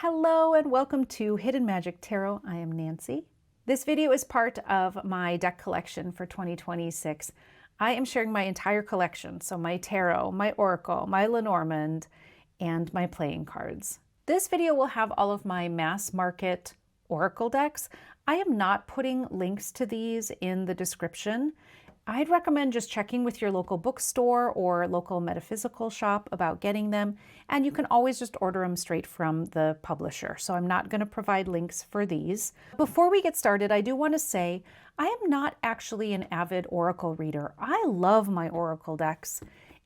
Hello and welcome to Hidden Magic Tarot. I am Nancy. This video is part of my deck collection for 2026. I am sharing my entire collection, so my tarot, my oracle, my Lenormand, and my playing cards. This video will have all of my mass market oracle decks. I am not putting links to these in the description. I'd recommend just checking with your local bookstore or local metaphysical shop about getting them, and you can always just order them straight from the publisher. So I'm not going to provide links for these. Before we get started, I do want to say I am not actually an avid oracle reader. I love my oracle decks,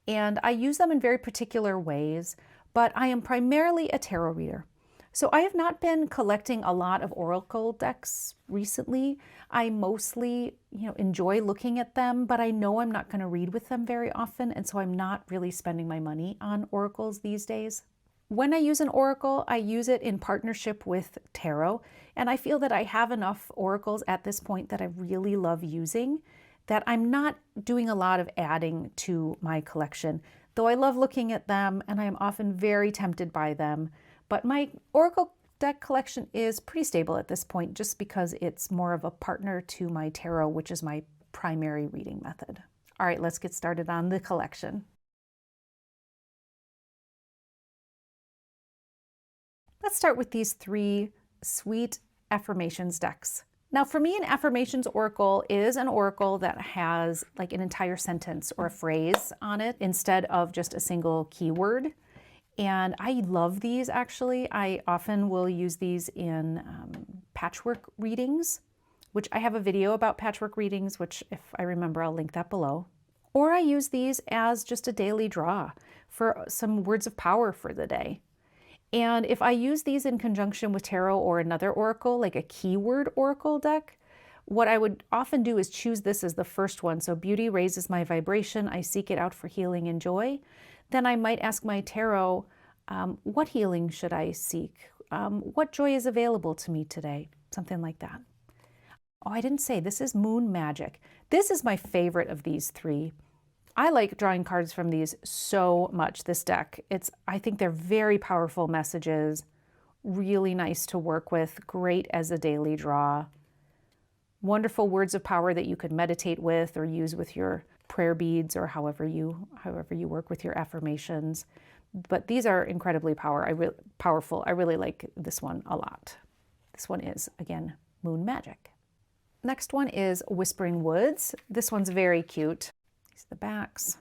and I use them in very particular ways, but I am primarily a tarot reader. So I have not been collecting a lot of oracle decks recently. I mostly, enjoy looking at them, but I know I'm not going to read with them very often, and so I'm not really spending my money on oracles these days. When I use an oracle, I use it in partnership with tarot, and I feel that I have enough oracles at this point that I really love using, that I'm not doing a lot of adding to my collection, though I love looking at them, and I am often very tempted by them. But my oracle deck collection is pretty stable at this point just because it's more of a partner to my tarot, which is my primary reading method. All right, let's get started on the collection. Let's start with these three sweet affirmations decks. Now for me, an affirmations oracle is an oracle that has like an entire sentence or a phrase on it instead of just a single keyword. And I love these actually. I often will use these in patchwork readings, which I have a video about patchwork readings, which if I remember, I'll link that below. Or I use these as just a daily draw for some words of power for the day. And if I use these in conjunction with tarot or another oracle, like a keyword oracle deck, what I would often do is choose this as the first one. So beauty raises my vibration. I seek it out for healing and joy. Then I might ask my tarot, what healing should I seek? What joy is available to me today? Something like that. Oh, I didn't say, this is Moon Magic. This is my favorite of these three. I like drawing cards from these so much, this deck. I think they're very powerful messages, really nice to work with, great as a daily draw. Wonderful words of power that you could meditate with or use with your prayer beads or however you work with your affirmations. But these are incredibly powerful. I really like this one a lot. This one is, again, Moon Magic. Next one is Whispering Woods. This one's very cute. These are the backs.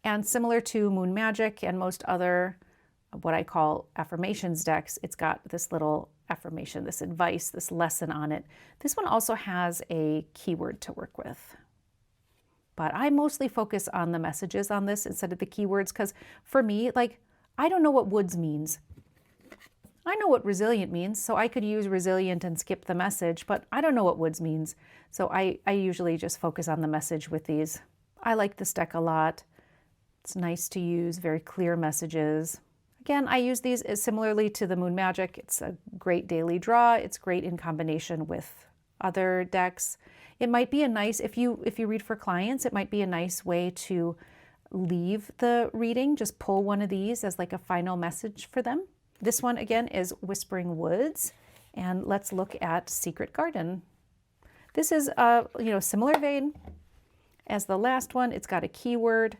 And similar to Moon Magic and most other, what I call affirmations decks, it's got this little affirmation, this advice, this lesson on it. This one also has a keyword to work with. But I mostly focus on the messages on this instead of the keywords because for me, I don't know what woods means. I know what resilient means, so I could use resilient and skip the message, but I don't know what woods means. So I usually just focus on the message with these. I like this deck a lot. It's nice to use, very clear messages. Again, I use these as similarly to the Moon Magic. It's a great daily draw. It's great in combination with other decks. It might be a nice, if you read for clients, it might be a nice way to leave the reading, just pull one of these as like a final message for them. This one again is Whispering Woods, and let's look at Secret Garden. This is a similar vein as the last one. It's got a keyword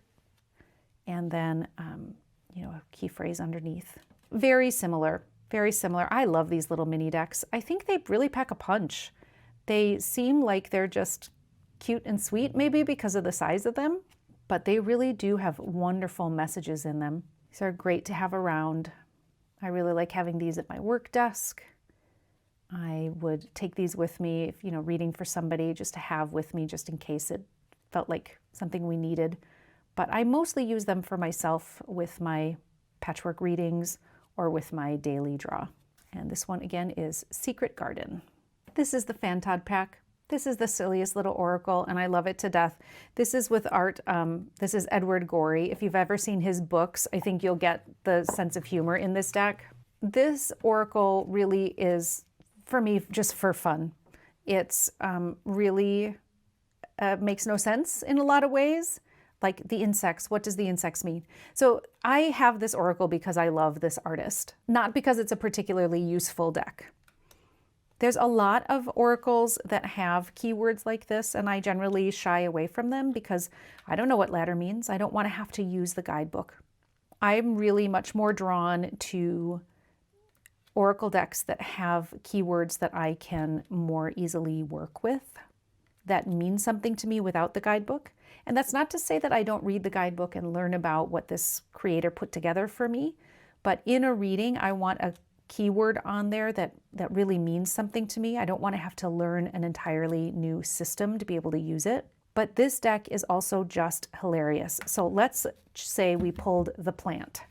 and then a key phrase underneath. Very similar, very similar. I love these little mini decks. I think they really pack a punch. They seem like they're just cute and sweet, maybe because of the size of them, but they really do have wonderful messages in them. These are great to have around. I really like having these at my work desk. I would take these with me, if, reading for somebody, just to have with me, just in case it felt like something we needed. But I mostly use them for myself with my patchwork readings or with my daily draw. And this one again is Secret Garden. This is the Fantod Pack. This is the silliest little oracle, and I love it to death. This is with art. This is Edward Gorey. If you've ever seen his books, I think you'll get the sense of humor in this deck. This oracle really is, for me, just for fun. It's really makes no sense in a lot of ways, Like the insects, what does the insects mean? So I have this oracle because I love this artist, not because it's a particularly useful deck. There's a lot of oracles that have keywords like this, and I generally shy away from them because I don't know what ladder means. I don't want to have to use the guidebook. I'm really much more drawn to oracle decks that have keywords that I can more easily work with, that mean something to me without the guidebook. And that's not to say that I don't read the guidebook and learn about what this creator put together for me, but in a reading, I want a keyword on there that really means something to me. I don't want to have to learn an entirely new system to be able to use it. But this deck is also just hilarious. So let's say we pulled the plant.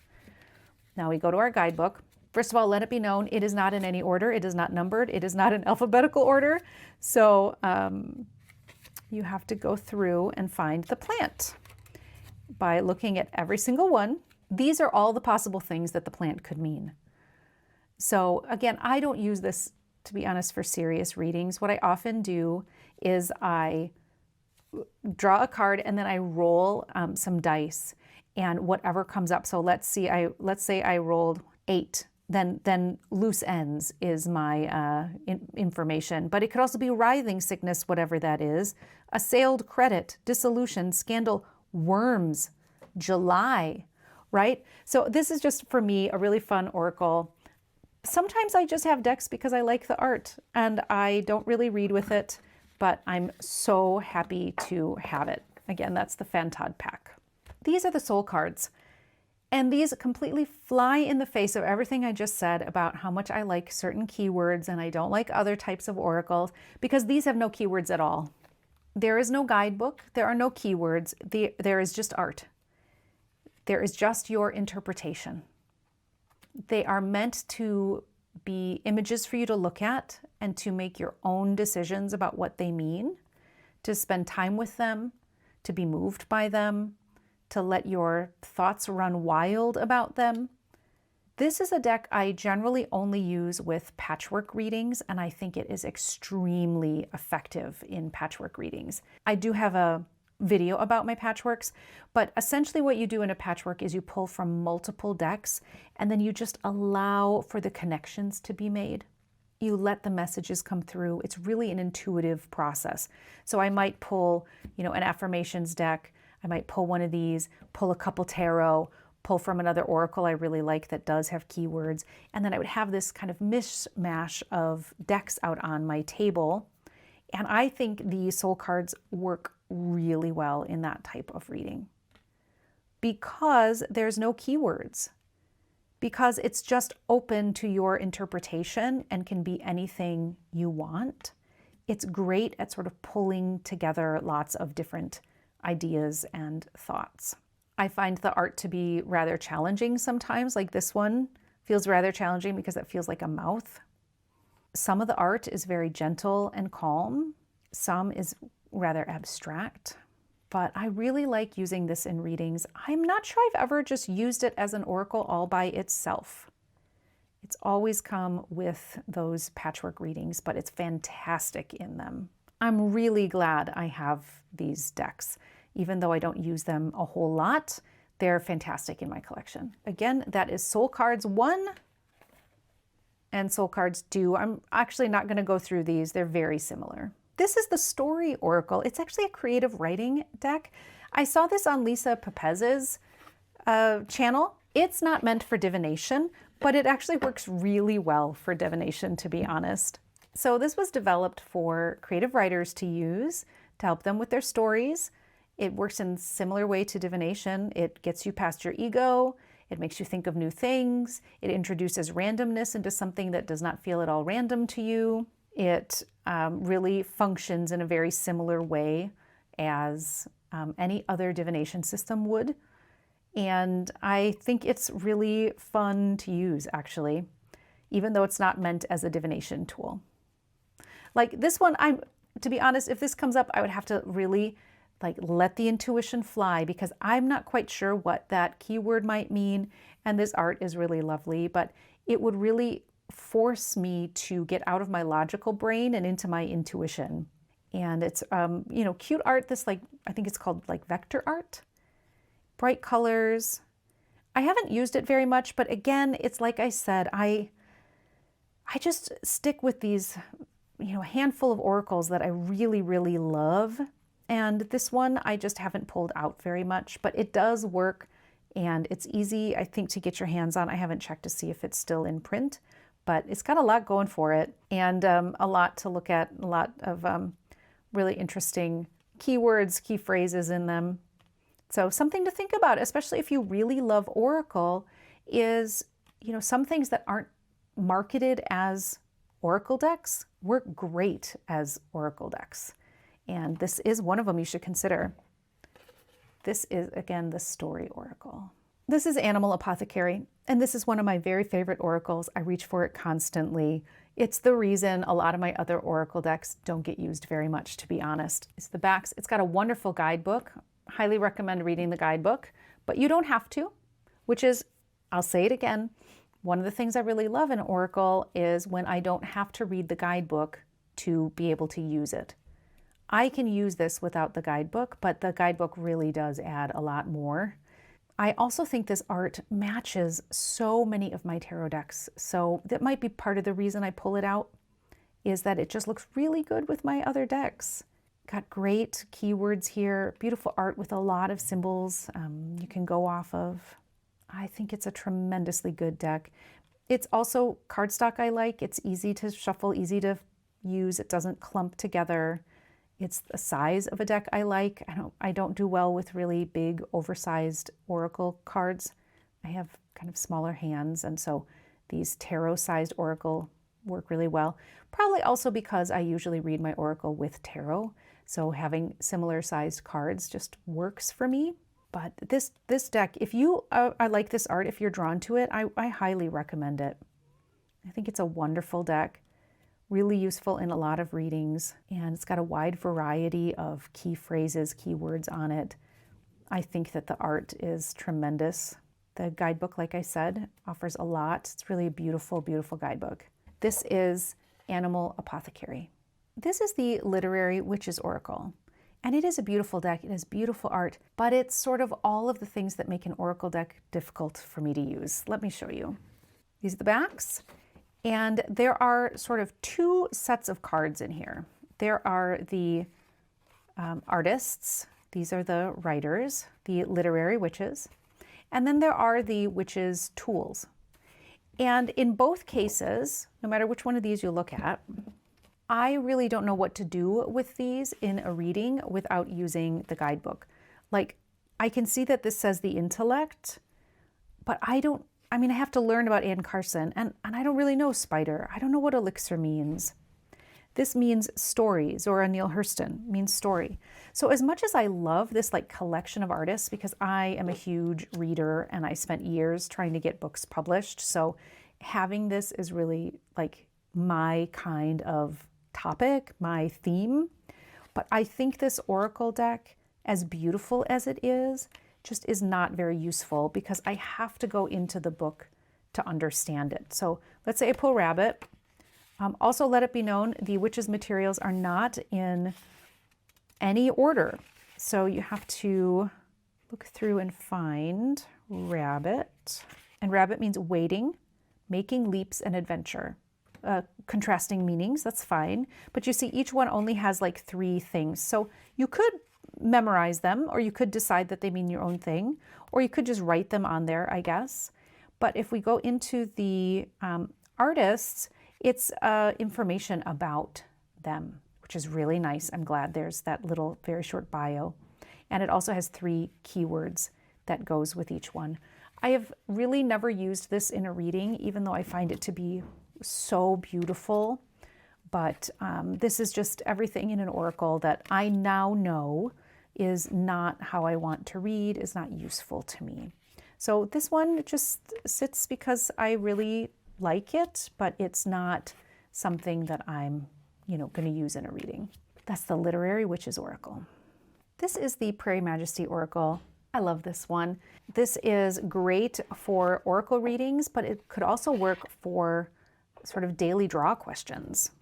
Now we go to our guidebook. First of all, let it be known, it is not in any order. It is not numbered. It is not in alphabetical order. So you have to go through and find the plant by looking at every single one. These are all the possible things that the plant could mean. So again, I don't use this, to be honest, for serious readings. What I often do is I draw a card and then I roll some dice, and whatever comes up. So let's say I rolled 8. Then loose ends is my information. But it could also be writhing sickness, whatever that is, assailed credit, dissolution, scandal, worms, July, right? So this is just, for me, a really fun oracle. Sometimes I just have decks because I like the art and I don't really read with it, but I'm so happy to have it. Again, that's the Fantod Pack. These are the soul cards. And these completely fly in the face of everything I just said about how much I like certain keywords and I don't like other types of oracles, because these have no keywords at all. There is no guidebook. There are no keywords. There is just art. There is just your interpretation. They are meant to be images for you to look at and to make your own decisions about what they mean, to spend time with them, to be moved by them, to let your thoughts run wild about them. This is a deck I generally only use with patchwork readings, and I think it is extremely effective in patchwork readings. I do have a video about my patchworks, but essentially what you do in a patchwork is you pull from multiple decks and then you just allow for the connections to be made. You let the messages come through. It's really an intuitive process. So I might pull, an affirmations deck. I might pull one of these, pull a couple tarot, pull from another oracle I really like that does have keywords, and then I would have this kind of mishmash of decks out on my table. And I think the soul cards work really well in that type of reading because there's no keywords, because it's just open to your interpretation and can be anything you want. It's great at sort of pulling together lots of different ideas and thoughts. I find the art to be rather challenging sometimes, like this one feels rather challenging because it feels like a mouth. Some of the art is very gentle and calm. Some is rather abstract, but I really like using this in readings. I'm not sure I've ever just used it as an oracle all by itself. It's always come with those patchwork readings, but it's fantastic in them. I'm really glad I have these decks. Even though I don't use them a whole lot, they're fantastic in my collection. Again, that is Soul Cards 1 and Soul Cards 2. I'm actually not going to go through these. They're very similar. This is the Story Oracle. It's actually a creative writing deck. I saw this on Lisa Pepez's channel. It's not meant for divination, but it actually works really well for divination, to be honest. So this was developed for creative writers to use to help them with their stories. It works in a similar way to divination. It gets you past your ego. It makes you think of new things. It introduces randomness into something that does not feel at all random to you. It really functions in a very similar way as any other divination system would. And I think it's really fun to use, actually, even though it's not meant as a divination tool. Like this one, to be honest, if this comes up, I would have to really let the intuition fly because I'm not quite sure what that keyword might mean. And this art is really lovely, but it would really force me to get out of my logical brain and into my intuition. And it's, cute art, this I think it's called vector art. bright colors. I haven't used it very much, but again, it's like I said, I just stick with these, handful of oracles that I really, really love. And this one I just haven't pulled out very much, but it does work and it's easy, I think, to get your hands on. I haven't checked to see if it's still in print, but it's got a lot going for it and a lot to look at, a lot of really interesting keywords, key phrases in them. So something to think about, especially if you really love Oracle, is, some things that aren't marketed as Oracle decks work great as Oracle decks. And this is one of them you should consider. This is, again, the Story Oracle. This is Animal Apothecary, and this is one of my very favorite oracles. I reach for it constantly. It's the reason a lot of my other Oracle decks don't get used very much, to be honest. It's the backs. It's got a wonderful guidebook. Highly recommend reading the guidebook, but you don't have to, which is, I'll say it again, one of the things I really love in Oracle is when I don't have to read the guidebook to be able to use it. I can use this without the guidebook, but the guidebook really does add a lot more. I also think this art matches so many of my tarot decks, so that might be part of the reason I pull it out, is that it just looks really good with my other decks. Got great keywords here, beautiful art with a lot of symbols you can go off of. I think it's a tremendously good deck. It's also cardstock I like. It's easy to shuffle, easy to use. It doesn't clump together. It's the size of a deck I like. I don't do well with really big, oversized Oracle cards. I have kind of smaller hands, and so these tarot-sized Oracle work really well. Probably also because I usually read my Oracle with tarot, so having similar sized cards just works for me. But this deck, if you I like this art, if you're drawn to it, I highly recommend it. I think it's a wonderful deck. Really useful in a lot of readings, and it's got a wide variety of key phrases, keywords on it. I think that the art is tremendous. The guidebook, like I said, offers a lot. It's really a beautiful, beautiful guidebook. This is Animal Apothecary. This is the Literary Witches Oracle, and it is a beautiful deck. It has beautiful art, but it's sort of all of the things that make an Oracle deck difficult for me to use. Let me show you. These are the backs. And there are sort of two sets of cards in here. There are the artists, these are the writers, the literary witches, and then there are the witches' tools. And in both cases, no matter which one of these you look at, I really don't know what to do with these in a reading without using the guidebook. Like, I can see that this says the intellect, but I have to learn about Anne Carson, and I don't really know Spider. I don't know what elixir means. This means stories, or Neil Hurston means story. So as much as I love this collection of artists, because I am a huge reader and I spent years trying to get books published, so having this is really my kind of topic, my theme. But I think this Oracle deck, as beautiful as it is, just is not very useful because I have to go into the book to understand it. So let's say I pull Rabbit. Also, let it be known, the witches' materials are not in any order. So you have to look through and find Rabbit. And Rabbit means waiting, making leaps, and adventure. Contrasting meanings, that's fine. But you see, each one only has 3 things. So you could memorize them, or you could decide that they mean your own thing, or you could just write them on there, I guess. But if we go into the artists, it's information about them, which is really nice. I'm glad there's that little very short bio. And it also has 3 keywords that goes with each one. I have really never used this in a reading, even though I find it to be so beautiful. But this is just everything in an oracle that I now know is not how I want to read, is not useful to me. So this one just sits because I really like it, but it's not something that I'm, going to use in a reading. That's the Literary Witches Oracle. This is the Prairie Majesty Oracle. I love this one. This is great for oracle readings, but it could also work for sort of daily draw questions.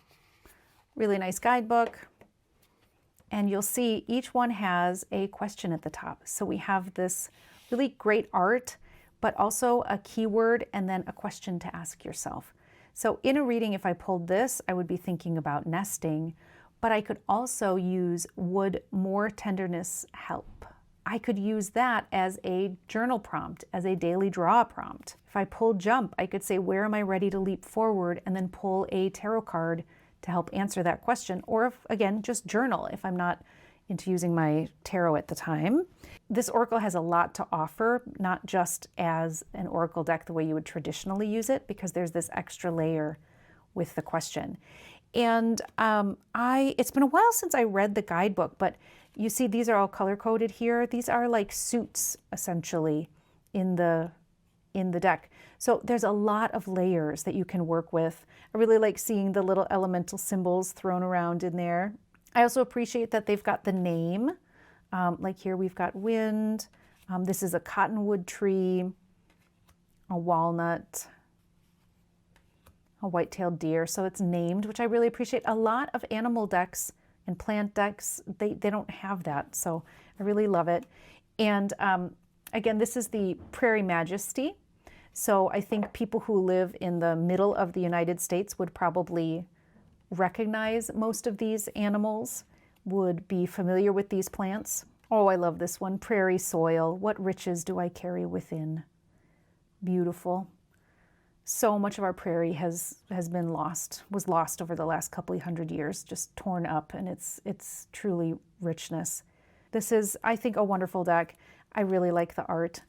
Really nice guidebook. And you'll see each one has a question at the top. So we have this Really great art, but also a keyword and then a question to ask yourself. So in a reading, if I pulled this, I would be thinking about nesting, but I could also use would more tenderness help? I could use that as a journal prompt, as a daily draw prompt. If I pull jump, I could say, where am I ready to leap forward? And then pull a tarot card to help answer that question. Or if, again, just journal if I'm not into using my tarot at the time. This oracle has a lot to offer, not just as an oracle deck the way you would traditionally use it, because there's this extra layer with the question. And it's been a while since I read the guidebook, but you see these are all color-coded here. These are like suits, essentially, in the deck. So there's a lot of layers that you can work with. I really like seeing the little elemental symbols thrown around in there. I also appreciate that they've got the name. Like here we've got wind. This is a cottonwood tree, a walnut, a white-tailed deer. So it's named, which I really appreciate. A lot of animal decks and plant decks, they don't have that. So I really love it. And again, this is the Prairie Majesty. So I think people who live in the middle of the United States would probably recognize most of these animals, would be familiar with these plants. Oh, I love this one. Prairie soil. What riches do I carry within? Beautiful. So much of our prairie has been lost, was lost over the last couple of hundred years, just torn up, and it's truly richness. This is, I think, a wonderful deck. I really like the art.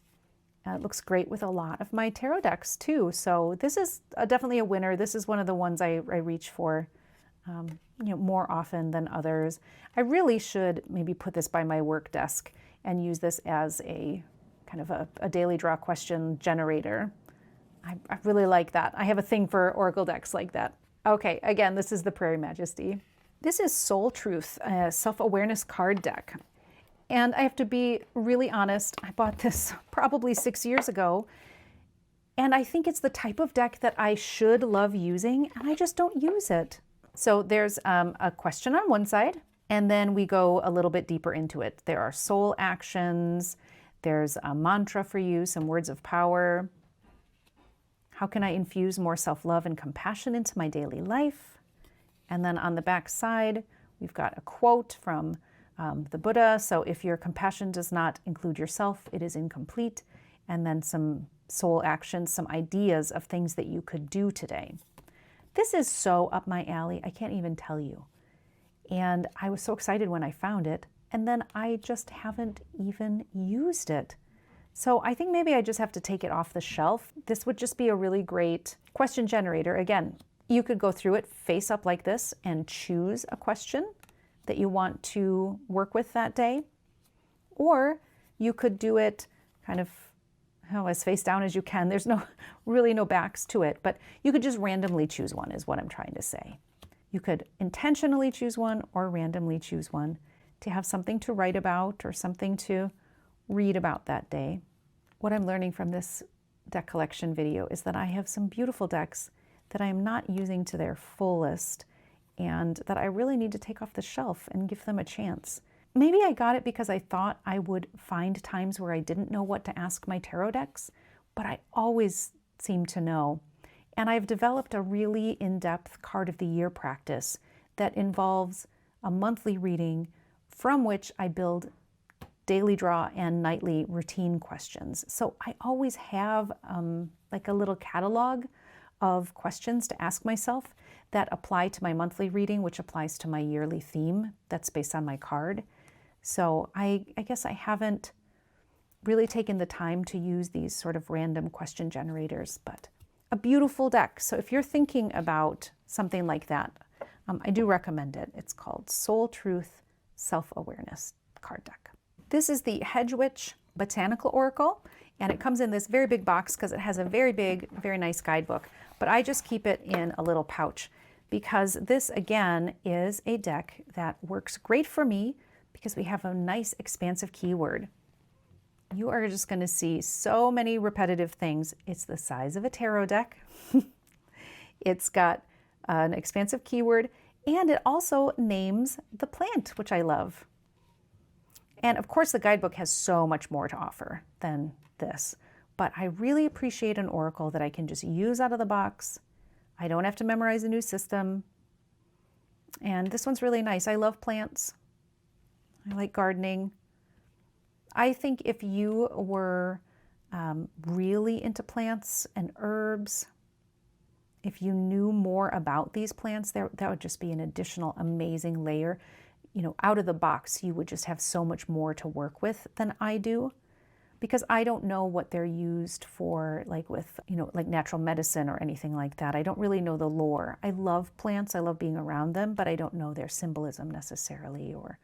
It looks great with a lot of my tarot decks too. So this is definitely a winner. This is one of the ones I reach for more often than others. I really should maybe put this by my work desk and use this as a kind of a daily draw question generator. I really like that. I have a thing for oracle decks like that. Okay, again, this is the Prairie Majesty. This is Soul Truth, a self-awareness card deck. And I have to be really honest, I bought this probably 6 years ago, and I think it's the type of deck that I should love using, and I just don't use it. So there's a question on one side, and then we go a little bit deeper into it. There are soul actions, there's a mantra for you, some words of power. How can I infuse more self-love and compassion into my daily life? And then on the back side, we've got a quote from the Buddha. So if your compassion does not include yourself, it is incomplete. And then some soul actions, some ideas of things that you could do today. This is so up my alley, I can't even tell you. And I was so excited when I found it, and then I just haven't even used it. So I think maybe I just have to take it off the shelf. This would just be a really great question generator. Again, you could go through it face up like this and choose a question that you want to work with that day. Or you could do it kind of as face down as you can. There's really no backs to it, but you could just randomly choose one is what I'm trying to say. You could intentionally choose one or randomly choose one to have something to write about or something to read about that day. What I'm learning from this deck collection video is that I have some beautiful decks that I am not using to their fullest and that I really need to take off the shelf and give them a chance. Maybe I got it because I thought I would find times where I didn't know what to ask my tarot decks, but I always seem to know. And I've developed a really in-depth card of the year practice that involves a monthly reading from which I build daily draw and nightly routine questions. So I always have like a little catalog of questions to ask myself that apply to my monthly reading, which applies to my yearly theme that's based on my card. So I guess I haven't really taken the time to use these sort of random question generators, but a beautiful deck. So if you're thinking about something like that, I do recommend it. It's called Soul Truth Self-Awareness Card Deck. This is the Hedgewitch Botanical Oracle, and it comes in this very big box because it has a very big, very nice guidebook, but I just keep it in a little pouch because this, again, is a deck that works great for me because we have a nice expansive keyword. You are just going to see so many repetitive things. It's the size of a tarot deck. It's got an expansive keyword, and it also names the plant, which I love. And of course, the guidebook has so much more to offer than this, but I really appreciate an oracle that I can just use out of the box. I don't have to memorize a new system. And this one's really nice. I love plants. I like gardening. I think if you were really into plants and herbs, if you knew more about these plants, that would just be an additional amazing layer. You know, out of the box, you would just have so much more to work with than I do, because I don't know what they're used for, like with, you know, like natural medicine or anything like that. I don't really know the lore. I love plants, I love being around them, but I don't know their symbolism necessarily or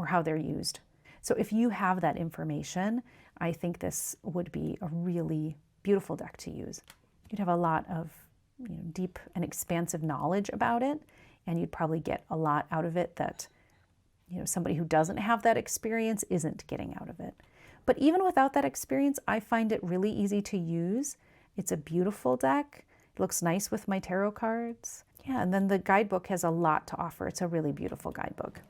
how they're used. So if you have that information, I think this would be a really beautiful deck to use. You'd have a lot of, you know, deep and expansive knowledge about it, and you'd probably get a lot out of it that, you know, somebody who doesn't have that experience isn't getting out of it. But even without that experience, I find it really easy to use. It's a beautiful deck. It looks nice with my tarot cards. Yeah, and then the guidebook has a lot to offer. It's a really beautiful guidebook.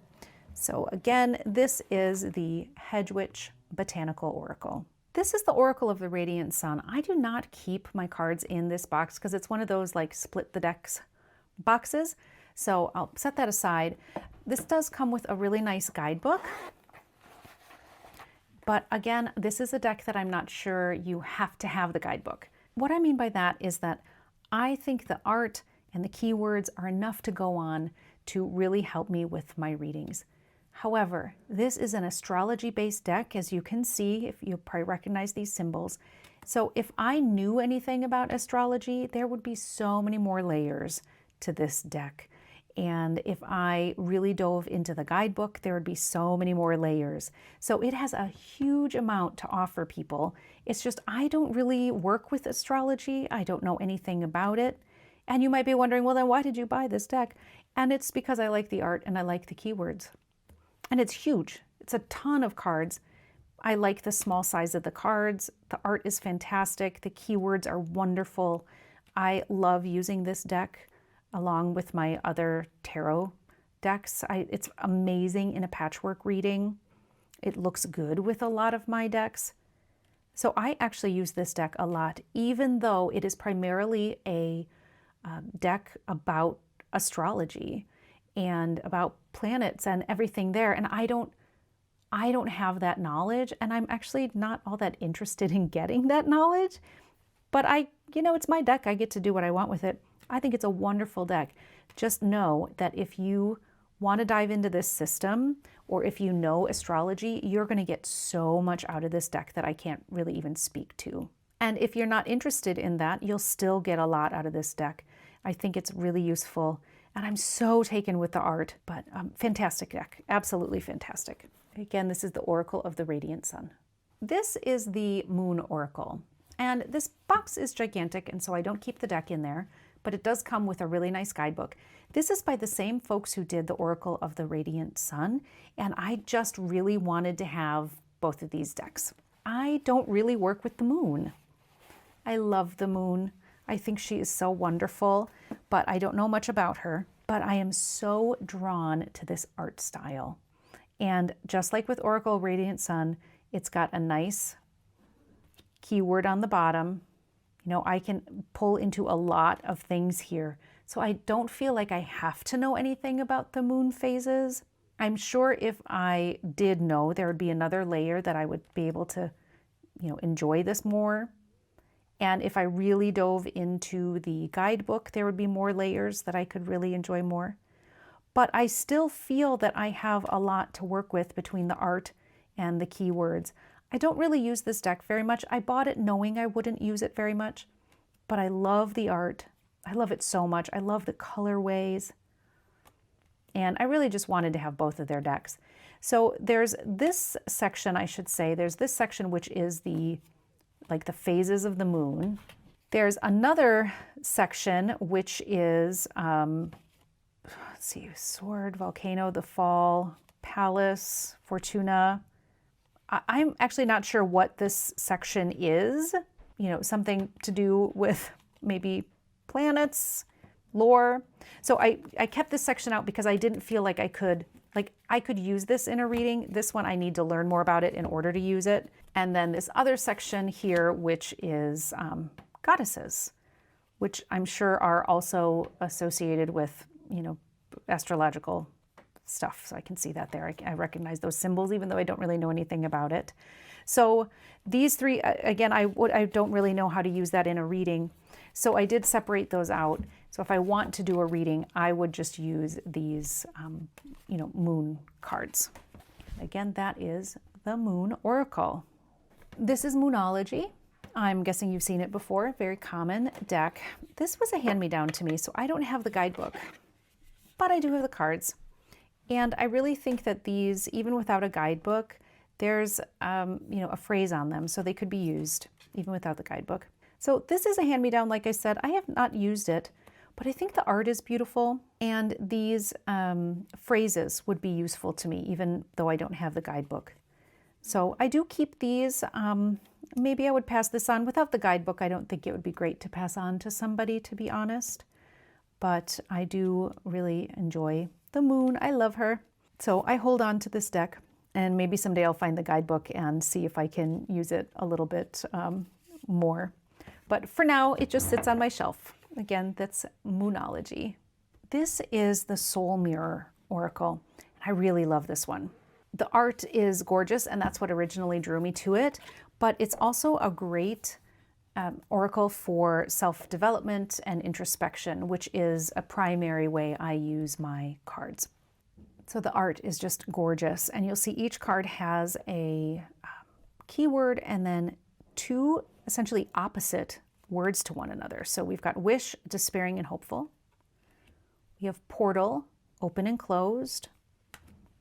So again, this is the Hedgewitch Botanical Oracle. This is the Oracle of the Radiant Sun. I do not keep my cards in this box because it's one of those like split the decks boxes. So I'll set that aside. This does come with a really nice guidebook. But again, this is a deck that I'm not sure you have to have the guidebook. What I mean by that is that I think the art and the keywords are enough to go on to really help me with my readings. However, this is an astrology-based deck, as you can see, if you probably recognize these symbols. So if I knew anything about astrology, there would be so many more layers to this deck. And if I really dove into the guidebook, there would be so many more layers. So it has a huge amount to offer people. It's just, I don't really work with astrology. I don't know anything about it. And you might be wondering, well, then why did you buy this deck? And it's because I like the art and I like the keywords. And it's huge. It's a ton of cards. I like the small size of the cards. The art is fantastic. The keywords are wonderful. I love using this deck along with my other tarot decks. It's amazing in a patchwork reading. It looks good with a lot of my decks. So I actually use this deck a lot, even though it is primarily a deck about astrology and about planets and everything there. And I don't have that knowledge, and I'm actually not all that interested in getting that knowledge. But it's my deck. I get to do what I want with it. I think it's a wonderful deck. Just know that if you want to dive into this system, or if you know astrology, you're going to get so much out of this deck that I can't really even speak to. And if you're not interested in that, you'll still get a lot out of this deck. I think it's really useful. And I'm so taken with the art, but fantastic deck, absolutely fantastic. Again, this is the Oracle of the Radiant Sun. This is the Moon Oracle. And this box is gigantic, and so I don't keep the deck in there, but it does come with a really nice guidebook. This is by the same folks who did the Oracle of the Radiant Sun, and I just really wanted to have both of these decks. I don't really work with the moon. I love the moon. I think she is so wonderful, but I don't know much about her. But I am so drawn to this art style. And just like with Oracle Radiant Sun, it's got a nice keyword on the bottom. You know, I can pull into a lot of things here. So I don't feel like I have to know anything about the moon phases. I'm sure if I did know, there would be another layer that I would be able to, enjoy this more. And if I really dove into the guidebook, there would be more layers that I could really enjoy more. But I still feel that I have a lot to work with between the art and the keywords. I don't really use this deck very much. I bought it knowing I wouldn't use it very much, but I love the art. I love it so much. I love the colorways. And I really just wanted to have both of their decks. So there's this section, I should say, there's this section which is the phases of the moon. There's another section which is, let's see, Sword, Volcano, the Fall, Palace, Fortuna. I'm actually not sure what this section is. Something to do with maybe planets, lore. So I kept this section out because I didn't feel like I could use this in a reading. This one I need to learn more about it in order to use it. And then this other section here, which is goddesses, which I'm sure are also associated with, you know, astrological stuff. So I can see that there. I recognize those symbols, even though I don't really know anything about it. So these three, again, I don't really know how to use that in a reading. So I did separate those out. So if I want to do a reading, I would just use these, you know, moon cards. Again, that is the Moon Oracle. This is Moonology. I'm guessing you've seen it before. Very common deck. This was a hand-me-down to me, so I don't have the guidebook, but I do have the cards. And I really think that these, even without a guidebook, there's you know, a phrase on them, so they could be used even without the guidebook. So this is a hand-me-down, like I said. I have not used it, but I think the art is beautiful, and these phrases would be useful to me, even though I don't have the guidebook. So I do keep these. Maybe I would pass this on. Without the guidebook, I don't think it would be great to pass on to somebody, to be honest. But I do really enjoy the moon. I love her. So I hold on to this deck, and maybe someday I'll find the guidebook and see if I can use it a little bit more. But for now, it just sits on my shelf. Again, that's Moonology. This is the Soul Mirror Oracle. I really love this one. The art is gorgeous, and that's what originally drew me to it, but it's also a great oracle for self-development and introspection, which is a primary way I use my cards. So the art is just gorgeous, and you'll see each card has a keyword and then two essentially opposite words to one another. So we've got wish, despairing and hopeful. We have portal, open and closed.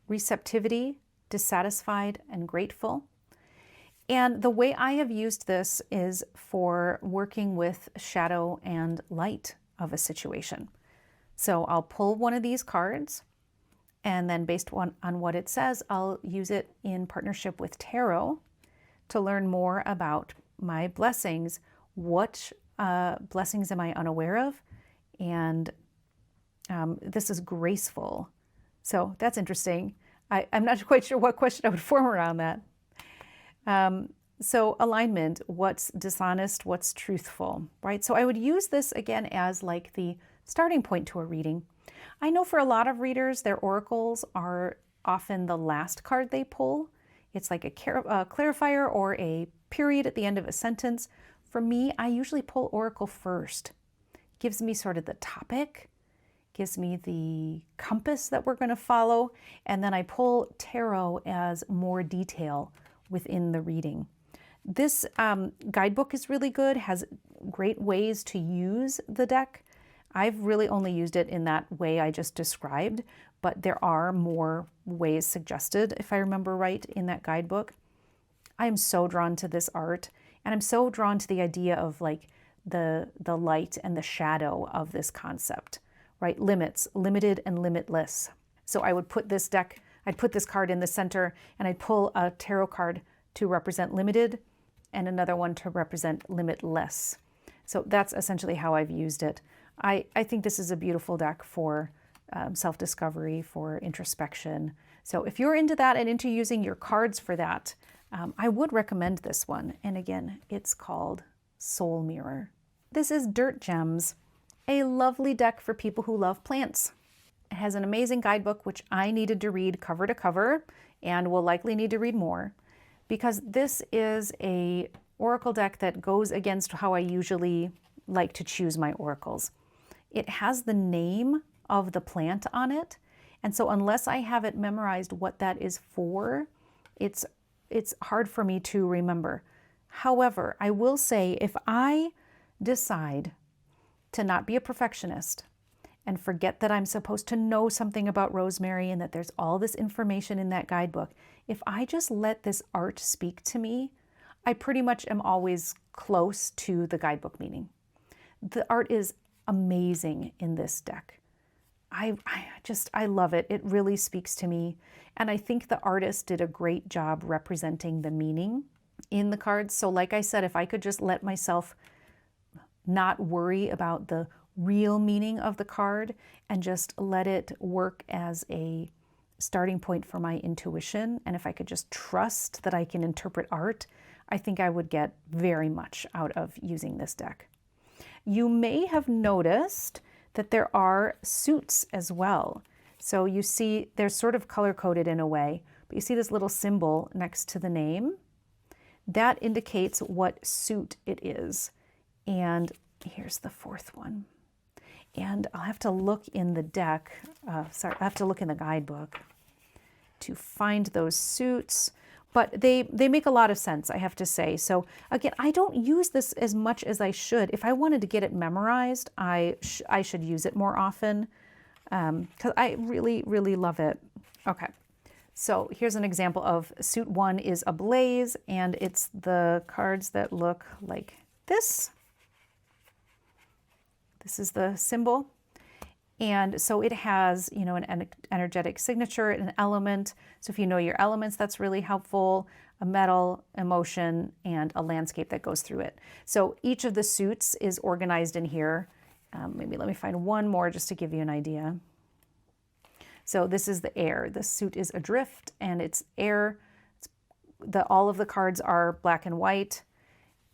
Receptivity, dissatisfied and grateful. And the way I have used this is for working with shadow and light of a situation. So I'll pull one of these cards, and then based on what it says, I'll use it in partnership with tarot to learn more about my blessings. What blessings am I unaware of? And this is graceful. So that's interesting. I'm not quite sure what question I would form around that. So alignment, what's dishonest, what's truthful, right? So I would use this again as like the starting point to a reading. I know for a lot of readers, their oracles are often the last card they pull. It's like a clarifier or a period at the end of a sentence. For me, I usually pull oracle first. It gives me sort of the topic, gives me the compass that we're going to follow, and then I pull tarot as more detail within the reading. This guidebook is really good, has great ways to use the deck. I've really only used it in that way I just described, but there are more ways suggested, if I remember right, in that guidebook. I am so drawn to this art, and I'm so drawn to the idea of like the light and the shadow of this concept, right? Limits, limited and limitless. So I would put this deck, I'd put this card in the center, and I'd pull a tarot card to represent limited and another one to represent limitless. So that's essentially how I've used it. I think this is a beautiful deck for self-discovery, for introspection. So if you're into that and into using your cards for that, I would recommend this one. And again, it's called Soul Mirror. This is Dirt Gems, a lovely deck for people who love plants. It has an amazing guidebook, which I needed to read cover to cover and will likely need to read more, because this is a oracle deck that goes against how I usually like to choose my oracles. It has the name of the plant on it, and so unless I have it memorized what that is for, it's hard for me to remember. However, I will say if I decide to not be a perfectionist and forget that I'm supposed to know something about rosemary and that there's all this information in that guidebook, if I just let this art speak to me, I pretty much am always close to the guidebook meaning. The art is amazing in this deck. I love it. It really speaks to me. And I think the artist did a great job representing the meaning in the cards. So like I said, if I could just let myself not worry about the real meaning of the card and just let it work as a starting point for my intuition. And if I could just trust that I can interpret art, I think I would get very much out of using this deck. You may have noticed that there are suits as well. So you see they're sort of color-coded in a way, but you see this little symbol next to the name? That indicates what suit it is. And here's the fourth one. And I'll have to look in the deck, I have to look in the guidebook to find those suits, but they make a lot of sense, I have to say. So again, I don't use this as much as I should. If I wanted to get it memorized, I should use it more often because I really, really love it. Okay, so here's an example of suit 1 is Ablaze, and it's the cards that look like this. This is the symbol. And so it has, you know, an energetic signature, an element. So if you know your elements, that's really helpful. A metal, emotion, and a landscape that goes through it. So each of the suits is organized in here. Maybe let me find one more just to give you an idea. So this is the air. The suit is Adrift, and it's air. All of the cards are black and white.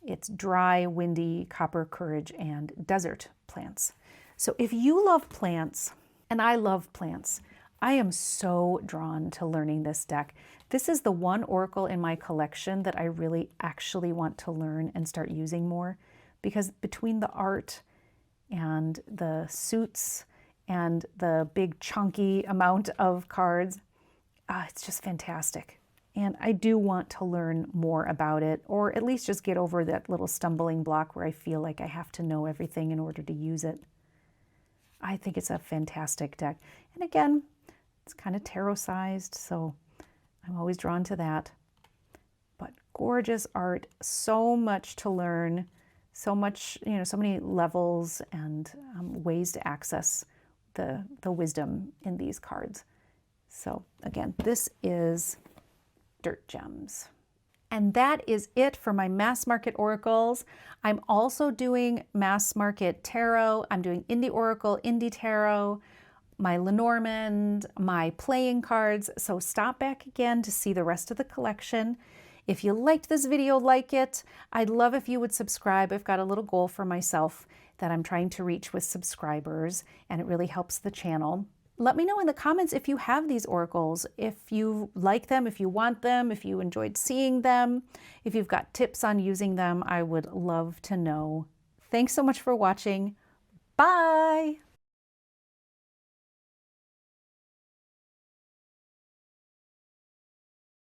It's dry, windy, copper, courage, and desert plants. So if you love plants, and I love plants, I am so drawn to learning this deck. This is the one oracle in my collection that I really actually want to learn and start using more, because between the art and the suits and the big chunky amount of cards, it's just fantastic. And I do want to learn more about it, or at least just get over that little stumbling block where I feel like I have to know everything in order to use it. I think it's a fantastic deck. And again, it's kind of tarot-sized, so I'm always drawn to that. But gorgeous art, so much to learn, so much, you know, so many levels and ways to access the wisdom in these cards. So again, this is Dirt Gems. And that is it for my mass market oracles. I'm also doing mass market tarot. I'm doing indie oracle, indie tarot, my Lenormand, my playing cards. So stop back again to see the rest of the collection. If you liked this video, like it. I'd love if you would subscribe. I've got a little goal for myself that I'm trying to reach with subscribers, and it really helps the channel. Let me know in the comments if you have these oracles, if you like them, if you want them, if you enjoyed seeing them, if you've got tips on using them. I would love to know. Thanks so much for watching. Bye!